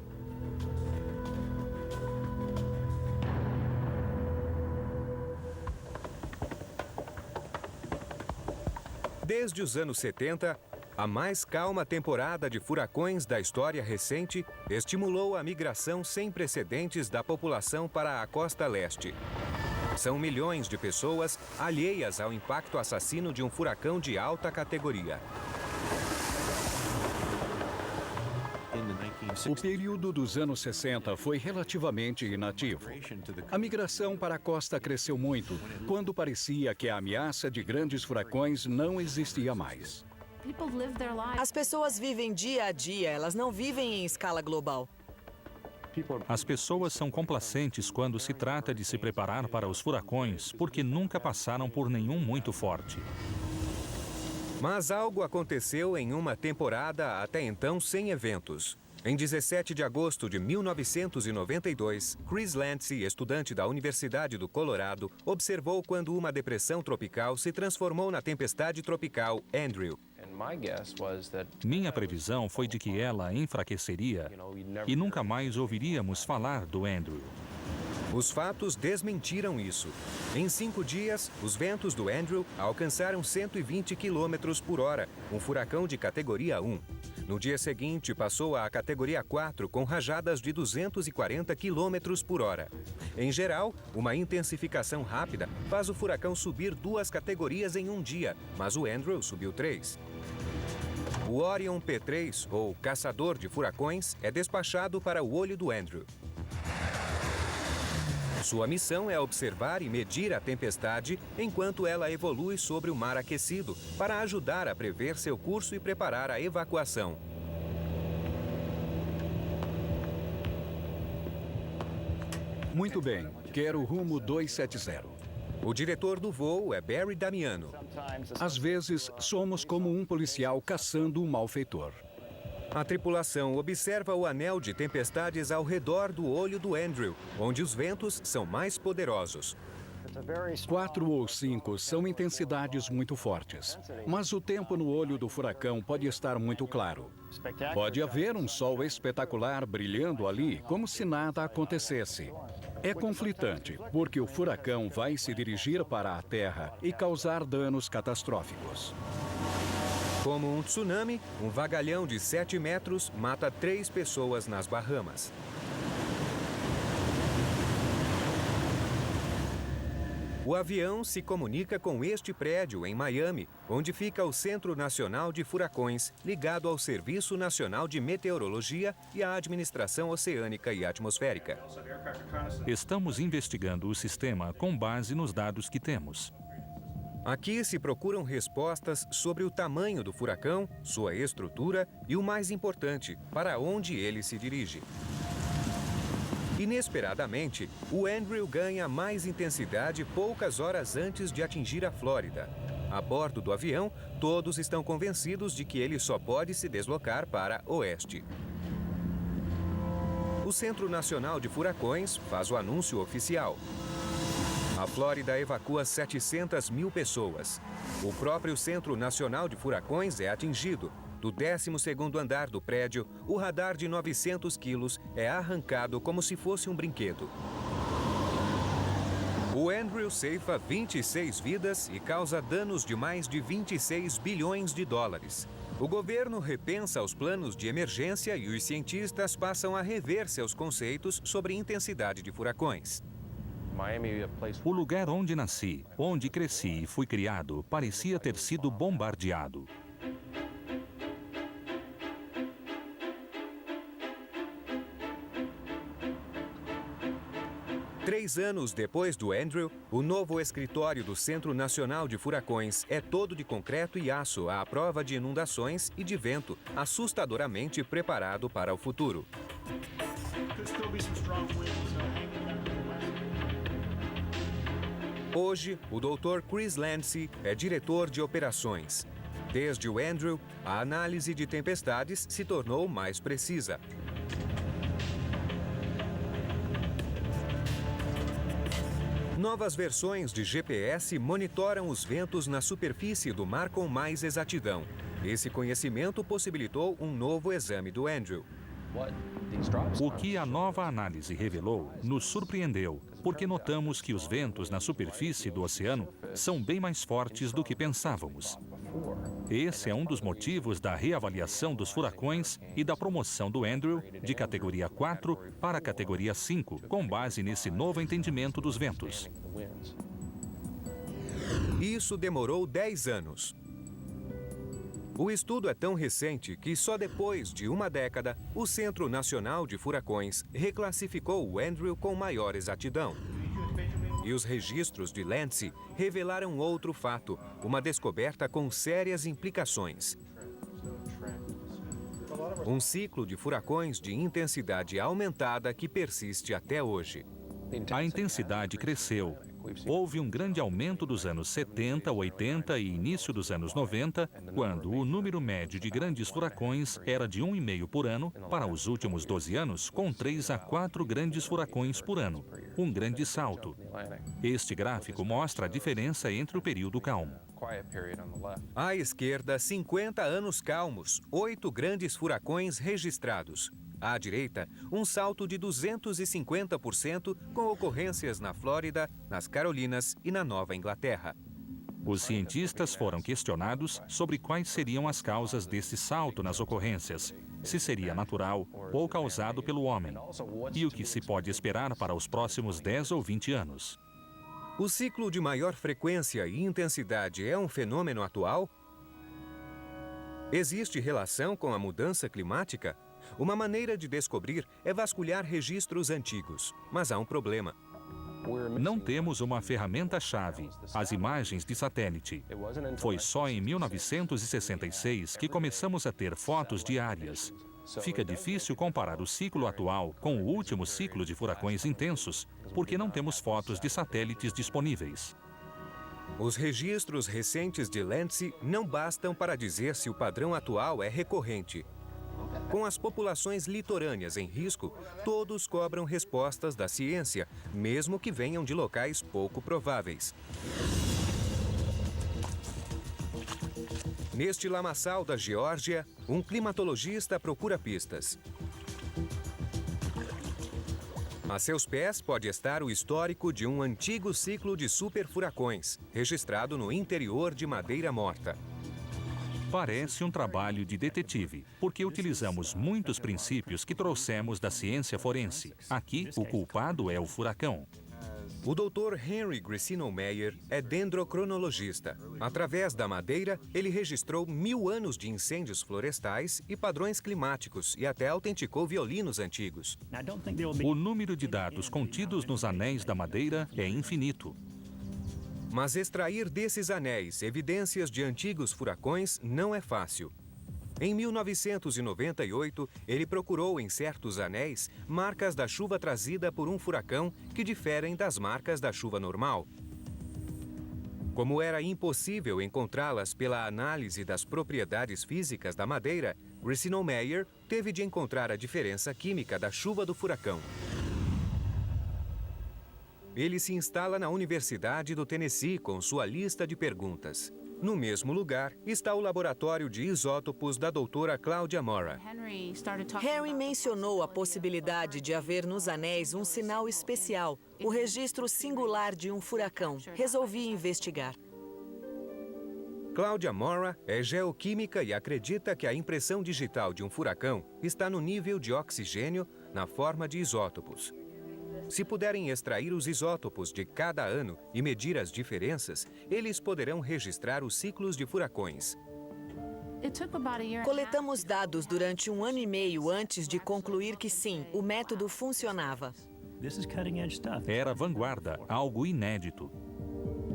Desde os anos 70, a mais calma temporada de furacões da história recente estimulou a migração sem precedentes da população para a costa leste. São milhões de pessoas alheias ao impacto assassino de um furacão de alta categoria. O período dos anos 60 foi relativamente inativo. A migração para a costa cresceu muito, quando parecia que a ameaça de grandes furacões não existia mais. As pessoas vivem dia a dia, elas não vivem em escala global. As pessoas são complacentes quando se trata de se preparar para os furacões, porque nunca passaram por nenhum muito forte. Mas algo aconteceu em uma temporada até então sem eventos. Em 17 de agosto de 1992, Chris Landsea, estudante da Universidade do Colorado, observou quando uma depressão tropical se transformou na tempestade tropical Andrew. Minha previsão foi de que ela enfraqueceria e nunca mais ouviríamos falar do Andrew. Os fatos desmentiram isso. Em 5 dias, os ventos do Andrew alcançaram 120 km por hora, um furacão de categoria 1. No dia seguinte, passou à categoria 4, com rajadas de 240 km por hora. Em geral, uma intensificação rápida faz o furacão subir 2 categorias em um dia, mas o Andrew subiu 3. O Orion P3, ou caçador de furacões, é despachado para o olho do Andrew. Sua missão é observar e medir a tempestade enquanto ela evolui sobre o mar aquecido, para ajudar a prever seu curso e preparar a evacuação. Muito bem, quero o rumo 270. O diretor do voo é Barry Damiano. Às vezes, somos como um policial caçando um malfeitor. A tripulação observa o anel de tempestades ao redor do olho do Andrew, onde os ventos são mais poderosos. 4 ou 5 são intensidades muito fortes, mas o tempo no olho do furacão pode estar muito claro. Pode haver um sol espetacular brilhando ali, como se nada acontecesse. É conflitante, porque o furacão vai se dirigir para a Terra e causar danos catastróficos. Como um tsunami, um vagalhão de 7 metros mata 3 pessoas nas Bahamas. O avião se comunica com este prédio em Miami, onde fica o Centro Nacional de Furacões, ligado ao Serviço Nacional de Meteorologia e à Administração Oceânica e Atmosférica. Estamos investigando o sistema com base nos dados que temos. Aqui se procuram respostas sobre o tamanho do furacão, sua estrutura e, o mais importante, para onde ele se dirige. Inesperadamente, o Andrew ganha mais intensidade poucas horas antes de atingir a Flórida. A bordo do avião, todos estão convencidos de que ele só pode se deslocar para oeste. O Centro Nacional de Furacões faz o anúncio oficial. A Flórida evacua 700 mil pessoas. O próprio Centro Nacional de Furacões é atingido. Do 12º andar do prédio, o radar de 900 quilos é arrancado como se fosse um brinquedo. O Andrew ceifa 26 vidas e causa danos de mais de 26 bilhões de dólares. O governo repensa os planos de emergência e os cientistas passam a rever seus conceitos sobre intensidade de furacões. O lugar onde nasci, onde cresci e fui criado, parecia ter sido bombardeado. Três anos depois do Andrew, o novo escritório do Centro Nacional de Furacões é todo de concreto e aço à prova de inundações e de vento, assustadoramente preparado para o futuro. Hoje, o Dr. Chris Landsea é diretor de operações. Desde o Andrew, a análise de tempestades se tornou mais precisa. Novas versões de GPS monitoram os ventos na superfície do mar com mais exatidão. Esse conhecimento possibilitou um novo exame do Andrew. O que a nova análise revelou nos surpreendeu, porque notamos que os ventos na superfície do oceano são bem mais fortes do que pensávamos. Esse é um dos motivos da reavaliação dos furacões e da promoção do Andrew de categoria 4 para a categoria 5, com base nesse novo entendimento dos ventos. Isso demorou 10 anos. O estudo é tão recente que só depois de uma década, o Centro Nacional de Furacões reclassificou o Andrew com maior exatidão. E os registros de Landsea revelaram outro fato, uma descoberta com sérias implicações. Um ciclo de furacões de intensidade aumentada que persiste até hoje. A intensidade cresceu. Houve um grande aumento dos anos 70, 80 e início dos anos 90, quando o número médio de grandes furacões era de 1,5 por ano, para os últimos 12 anos, com 3 a 4 grandes furacões por ano. Um grande salto. Este gráfico mostra a diferença entre o período calmo. À esquerda, 50 anos calmos, 8 grandes furacões registrados. À direita, um salto de 250% com ocorrências na Flórida, nas Carolinas e na Nova Inglaterra. Os cientistas foram questionados sobre quais seriam as causas desse salto nas ocorrências, se seria natural ou causado pelo homem, e o que se pode esperar para os próximos 10 ou 20 anos. O ciclo de maior frequência e intensidade é um fenômeno atual? Existe relação com a mudança climática? Uma maneira de descobrir é vasculhar registros antigos, mas há um problema. Não temos uma ferramenta-chave, as imagens de satélite. Foi só em 1966 que começamos a ter fotos diárias. Fica difícil comparar o ciclo atual com o último ciclo de furacões intensos, porque não temos fotos de satélites disponíveis. Os registros recentes de Landsea não bastam para dizer se o padrão atual é recorrente. Com as populações litorâneas em risco, todos cobram respostas da ciência, mesmo que venham de locais pouco prováveis. Neste lamaçal da Geórgia, um climatologista procura pistas. A seus pés pode estar o histórico de um antigo ciclo de superfuracões, registrado no interior de Madeira Morta. Parece um trabalho de detetive, porque utilizamos muitos princípios que trouxemos da ciência forense. Aqui, o culpado é o furacão. O Dr. Henry Grissino Meyer é dendrocronologista. Através da madeira, ele registrou 1000 anos de incêndios florestais e padrões climáticos e até autenticou violinos antigos. O número de dados contidos nos anéis da madeira é infinito. Mas extrair desses anéis evidências de antigos furacões não é fácil. Em 1998, ele procurou em certos anéis marcas da chuva trazida por um furacão que diferem das marcas da chuva normal. Como era impossível encontrá-las pela análise das propriedades físicas da madeira, Grissino Meyer teve de encontrar a diferença química da chuva do furacão. Ele se instala na Universidade do Tennessee com sua lista de perguntas. No mesmo lugar está o laboratório de isótopos da doutora Claudia Mora. Henry mencionou a possibilidade de haver nos anéis um sinal especial, o registro singular de um furacão. Resolvi investigar. Claudia Mora é geoquímica e acredita que a impressão digital de um furacão está no nível de oxigênio na forma de isótopos. Se puderem extrair os isótopos de cada ano e medir as diferenças, eles poderão registrar os ciclos de furacões. Coletamos dados durante 1 ano e meio antes de concluir que sim, o método funcionava. Era vanguarda, algo inédito.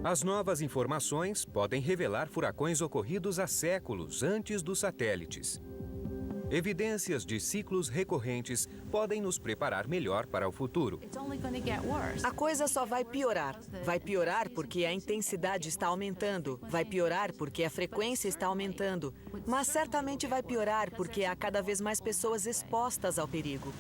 As novas informações podem revelar furacões ocorridos há séculos antes dos satélites. Evidências de ciclos recorrentes podem nos preparar melhor para o futuro. A coisa só vai piorar. Vai piorar porque a intensidade está aumentando. Vai piorar porque a frequência está aumentando. Mas certamente vai piorar porque há cada vez mais pessoas expostas ao perigo.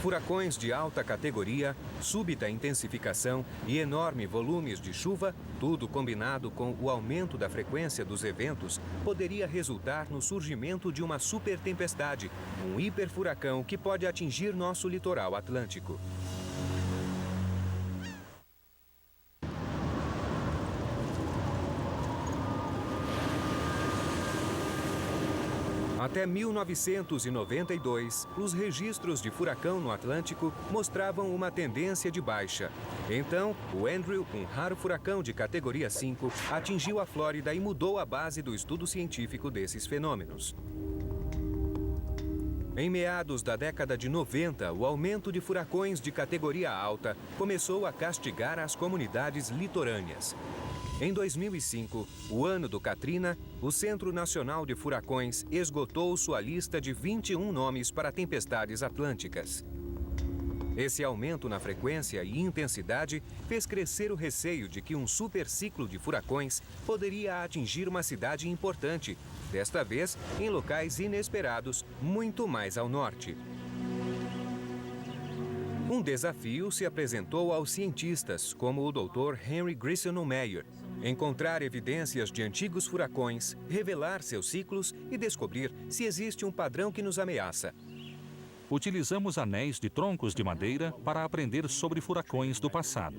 Furacões de alta categoria, súbita intensificação e enorme volumes de chuva, tudo combinado com o aumento da frequência dos eventos, poderia resultar no surgimento de uma supertempestade, um hiperfuracão que pode atingir nosso litoral atlântico. Até 1992, os registros de furacão no Atlântico mostravam uma tendência de baixa. Então, o Andrew, um raro furacão de categoria 5, atingiu a Flórida e mudou a base do estudo científico desses fenômenos. Em meados da década de 90, o aumento de furacões de categoria alta começou a castigar as comunidades litorâneas. Em 2005, o ano do Katrina, o Centro Nacional de Furacões esgotou sua lista de 21 nomes para tempestades atlânticas. Esse aumento na frequência e intensidade fez crescer o receio de que um superciclo de furacões poderia atingir uma cidade importante, desta vez em locais inesperados, muito mais ao norte. Um desafio se apresentou aos cientistas, como o Dr. Henry Grissom Meyer, encontrar evidências de antigos furacões, revelar seus ciclos e descobrir se existe um padrão que nos ameaça. Utilizamos anéis de troncos de madeira para aprender sobre furacões do passado.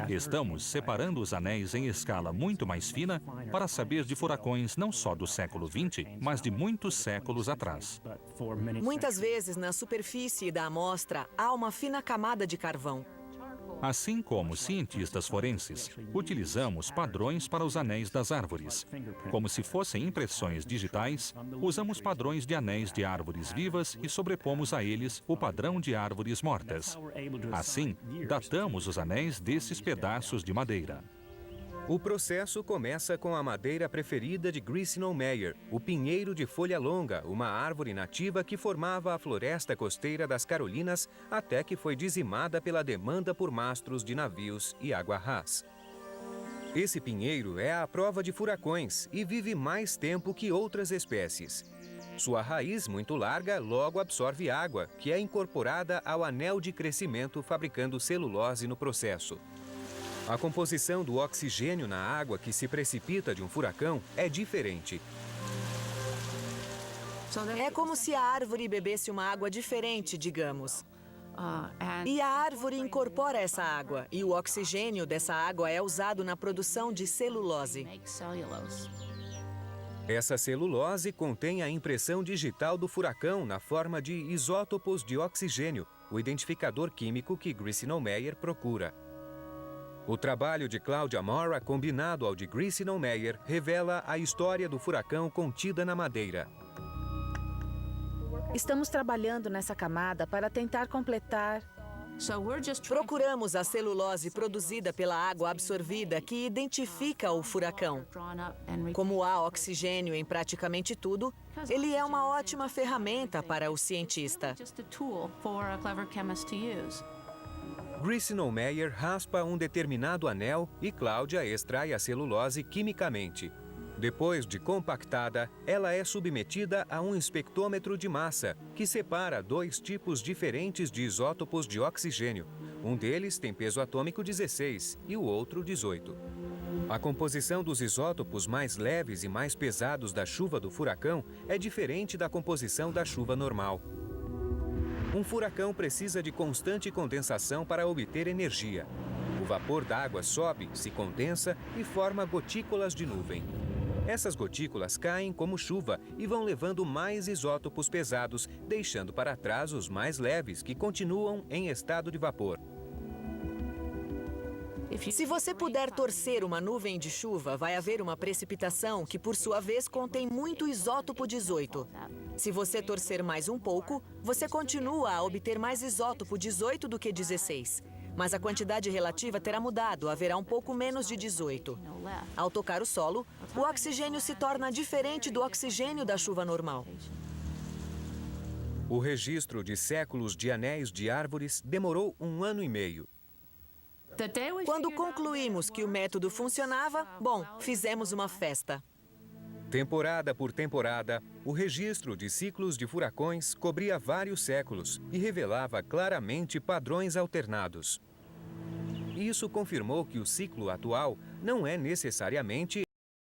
Estamos separando os anéis em escala muito mais fina para saber de furacões não só do século XX, mas de muitos séculos atrás. Muitas vezes, na superfície da amostra, há uma fina camada de carvão. Assim como cientistas forenses, utilizamos padrões para os anéis das árvores. Como se fossem impressões digitais, usamos padrões de anéis de árvores vivas e sobrepomos a eles o padrão de árvores mortas. Assim, datamos os anéis desses pedaços de madeira. O processo começa com a madeira preferida de Grissom Meyer, o pinheiro de folha longa, uma árvore nativa que formava a floresta costeira das Carolinas até que foi dizimada pela demanda por mastros de navios e água ras. Esse pinheiro é a prova de furacões e vive mais tempo que outras espécies. Sua raiz muito larga logo absorve água, que é incorporada ao anel de crescimento, fabricando celulose no processo. A composição do oxigênio na água que se precipita de um furacão é diferente. É como se a árvore bebesse uma água diferente, digamos. E a árvore incorpora essa água, e o oxigênio dessa água é usado na produção de celulose. Essa celulose contém a impressão digital do furacão na forma de isótopos de oxigênio, o identificador químico que Grissom Meyer procura. O trabalho de Claudia Morra, combinado ao de Grissom Meyer, revela a história do furacão contida na madeira. Estamos trabalhando nessa camada para tentar completar. Procuramos a celulose produzida pela água absorvida que identifica o furacão. Como há oxigênio em praticamente tudo, ele é uma ótima ferramenta para o cientista. Grissom Meyer raspa um determinado anel e Cláudia extrai a celulose quimicamente. Depois de compactada, ela é submetida a um espectrômetro de massa, que separa dois tipos diferentes de isótopos de oxigênio. Um deles tem peso atômico 16 e o outro 18. A composição dos isótopos mais leves e mais pesados da chuva do furacão é diferente da composição da chuva normal. Um furacão precisa de constante condensação para obter energia. O vapor d'água sobe, se condensa e forma gotículas de nuvem. Essas gotículas caem como chuva e vão levando mais isótopos pesados, deixando para trás os mais leves, que continuam em estado de vapor. Se você puder torcer uma nuvem de chuva, vai haver uma precipitação que, por sua vez, contém muito isótopo 18. Se você torcer mais um pouco, você continua a obter mais isótopo 18 do que 16. Mas a quantidade relativa terá mudado, haverá um pouco menos de 18. Ao tocar o solo, o oxigênio se torna diferente do oxigênio da chuva normal. O registro de séculos de anéis de árvores demorou 1 ano e meio. Quando concluímos que o método funcionava, fizemos uma festa. Temporada por temporada, o registro de ciclos de furacões cobria vários séculos e revelava claramente padrões alternados. Isso confirmou que o ciclo atual não é necessariamente